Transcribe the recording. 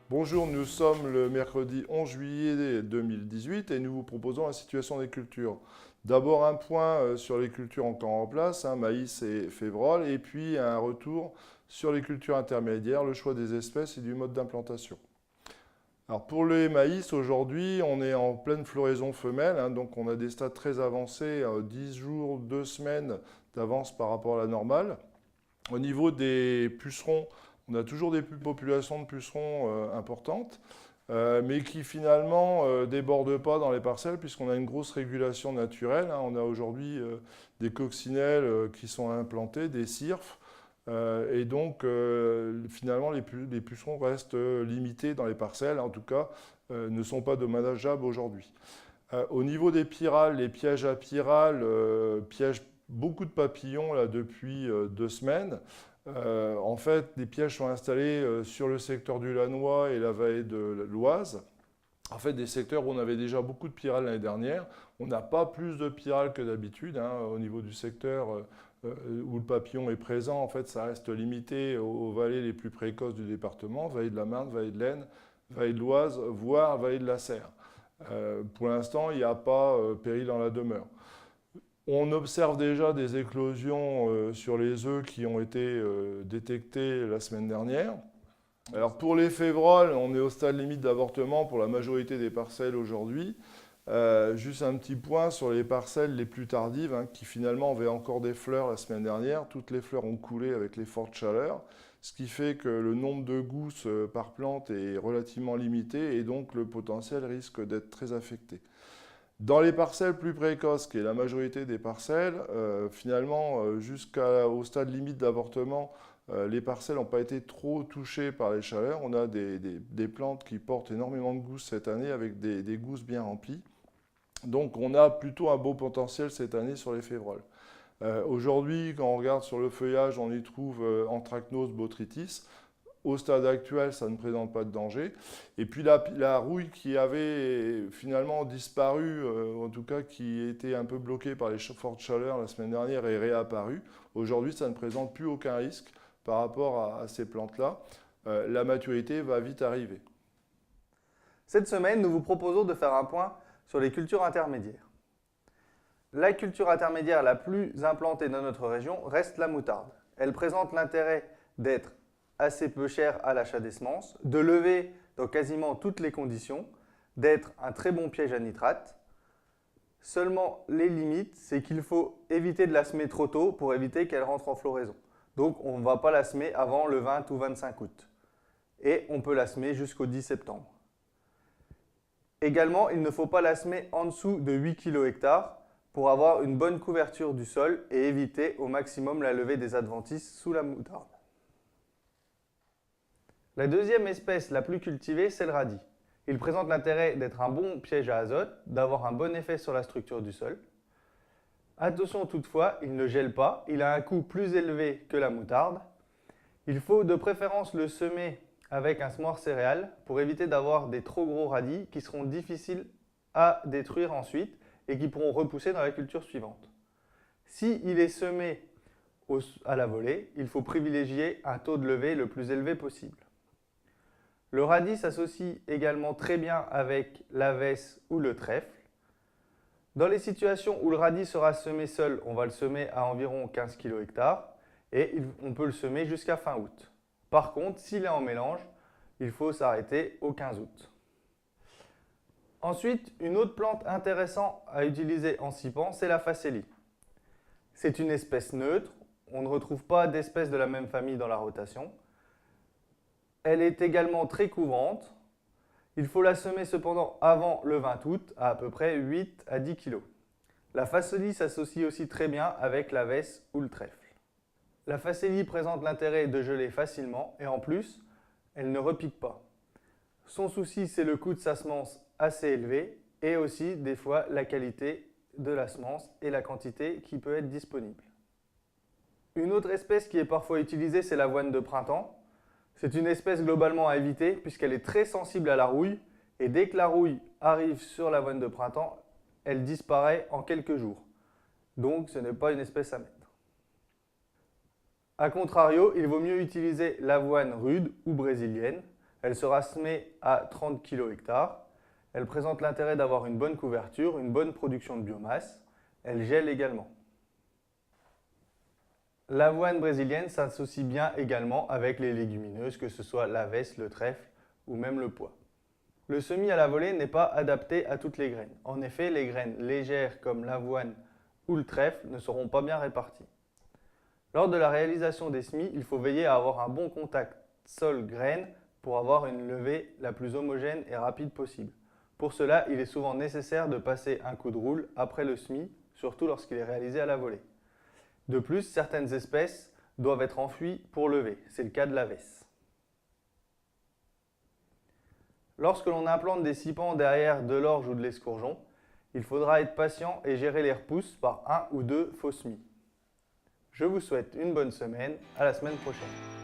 Bonjour, nous sommes le mercredi 11 juillet 2018 et nous vous proposons la situation des cultures. D'abord un point sur les cultures encore en place, maïs et févrole, et puis un retour sur les cultures intermédiaires, le choix des espèces et du mode d'implantation. Alors pour les maïs, aujourd'hui, on est en pleine floraison femelle, donc on a des stades très avancés, 10 jours, 2 semaines d'avance par rapport à la normale. Au niveau des pucerons, on a toujours des populations de pucerons importantes, mais qui finalement ne débordent pas dans les parcelles puisqu'on a une grosse régulation naturelle. On a aujourd'hui des coccinelles qui sont implantées, des cirfes, et donc finalement les pucerons restent limités dans les parcelles, en tout cas ne sont pas dommageables aujourd'hui. Au niveau des pyrales, les pièges à pyrales piègent beaucoup de papillons là, depuis 2 semaines. En fait, les pièges sont installés sur le secteur du Lannoy et la vallée de l'Oise. En fait, des secteurs où on avait déjà beaucoup de pyrales l'année dernière. On n'a pas plus de pyrales que d'habitude. Au niveau du secteur où le papillon est présent, en fait, ça reste limité aux vallées les plus précoces du département, vallée de la Marne, vallée de l'Aisne, vallée de l'Oise, voire vallée de la Serre. Pour l'instant, il n'y a pas péril dans la demeure. On observe déjà des éclosions sur les œufs qui ont été détectés la semaine dernière. Alors pour les févroles, on est au stade limite d'avortement pour la majorité des parcelles aujourd'hui. Juste un petit point sur les parcelles les plus tardives, qui finalement avaient encore des fleurs la semaine dernière. Toutes les fleurs ont coulé avec les fortes chaleurs, ce qui fait que le nombre de gousses par plante est relativement limité et donc le potentiel risque d'être très affecté. Dans les parcelles plus précoces, qui est la majorité des parcelles, finalement, jusqu'au stade limite d'avortement, les parcelles n'ont pas été trop touchées par les chaleurs. On a des plantes qui portent énormément de gousses cette année avec des gousses bien remplies. Donc on a plutôt un beau potentiel cette année sur les févroles. Aujourd'hui, quand on regarde sur le feuillage, on y trouve anthracnose, botrytis. Au stade actuel, ça ne présente pas de danger. Et puis la rouille qui avait finalement disparu, en tout cas qui était un peu bloquée par les fortes chaleurs la semaine dernière, est réapparue. Aujourd'hui, ça ne présente plus aucun risque par rapport à ces plantes-là. La maturité va vite arriver. Cette semaine, nous vous proposons de faire un point sur les cultures intermédiaires. La culture intermédiaire la plus implantée dans notre région reste la moutarde. Elle présente l'intérêt d'être assez peu chère à l'achat des semences, de lever dans quasiment toutes les conditions, d'être un très bon piège à nitrate. Seulement, les limites, c'est qu'il faut éviter de la semer trop tôt pour éviter qu'elle rentre en floraison. Donc, on ne va pas la semer avant le 20 ou 25 août. Et on peut la semer jusqu'au 10 septembre. Également, il ne faut pas la semer en dessous de 8 kg/hectare pour avoir une bonne couverture du sol et éviter au maximum la levée des adventices sous la moutarde. La deuxième espèce la plus cultivée, c'est le radis. Il présente l'intérêt d'être un bon piège à azote, d'avoir un bon effet sur la structure du sol. Attention toutefois, il ne gèle pas, il a un coût plus élevé que la moutarde. Il faut de préférence le semer avec un semoir céréales pour éviter d'avoir des trop gros radis qui seront difficiles à détruire ensuite et qui pourront repousser dans la culture suivante. S'il est semé à la volée, il faut privilégier un taux de levée le plus élevé possible. Le radis s'associe également très bien avec l'avesse ou le trèfle. Dans les situations où le radis sera semé seul, on va le semer à environ 15 kg/hectare et on peut le semer jusqu'à fin août. Par contre, s'il est en mélange, il faut s'arrêter au 15 août. Ensuite, une autre plante intéressante à utiliser en sipant, c'est la facélie. C'est une espèce neutre, on ne retrouve pas d'espèces de la même famille dans la rotation. Elle est également très couvrante. Il faut la semer cependant avant le 20 août à peu près 8 à 10 kg. La facélie s'associe aussi très bien avec l'avesse ou le trèfle. La facélie présente l'intérêt de geler facilement et en plus, elle ne repique pas. Son souci, c'est le coût de sa semence assez élevé et aussi des fois la qualité de la semence et la quantité qui peut être disponible. Une autre espèce qui est parfois utilisée, c'est l'avoine de printemps. C'est une espèce globalement à éviter puisqu'elle est très sensible à la rouille et dès que la rouille arrive sur l'avoine de printemps, elle disparaît en quelques jours. Donc ce n'est pas une espèce à mettre. A contrario, il vaut mieux utiliser l'avoine rude ou brésilienne. Elle sera semée à 30 kg/hectare. Elle présente l'intérêt d'avoir une bonne couverture, une bonne production de biomasse. Elle gèle également. L'avoine brésilienne s'associe bien également avec les légumineuses, que ce soit l'avesse, le trèfle ou même le pois. Le semis à la volée n'est pas adapté à toutes les graines. En effet, les graines légères comme l'avoine ou le trèfle ne seront pas bien réparties. Lors de la réalisation des semis, il faut veiller à avoir un bon contact sol-graine pour avoir une levée la plus homogène et rapide possible. Pour cela, il est souvent nécessaire de passer un coup de roule après le semis, surtout lorsqu'il est réalisé à la volée. De plus, certaines espèces doivent être enfuies pour lever. C'est le cas de l'avesse. Lorsque l'on implante des scipions derrière de l'orge ou de l'escourgeon, il faudra être patient et gérer les repousses par un ou deux faux semis. Je vous souhaite une bonne semaine, à la semaine prochaine.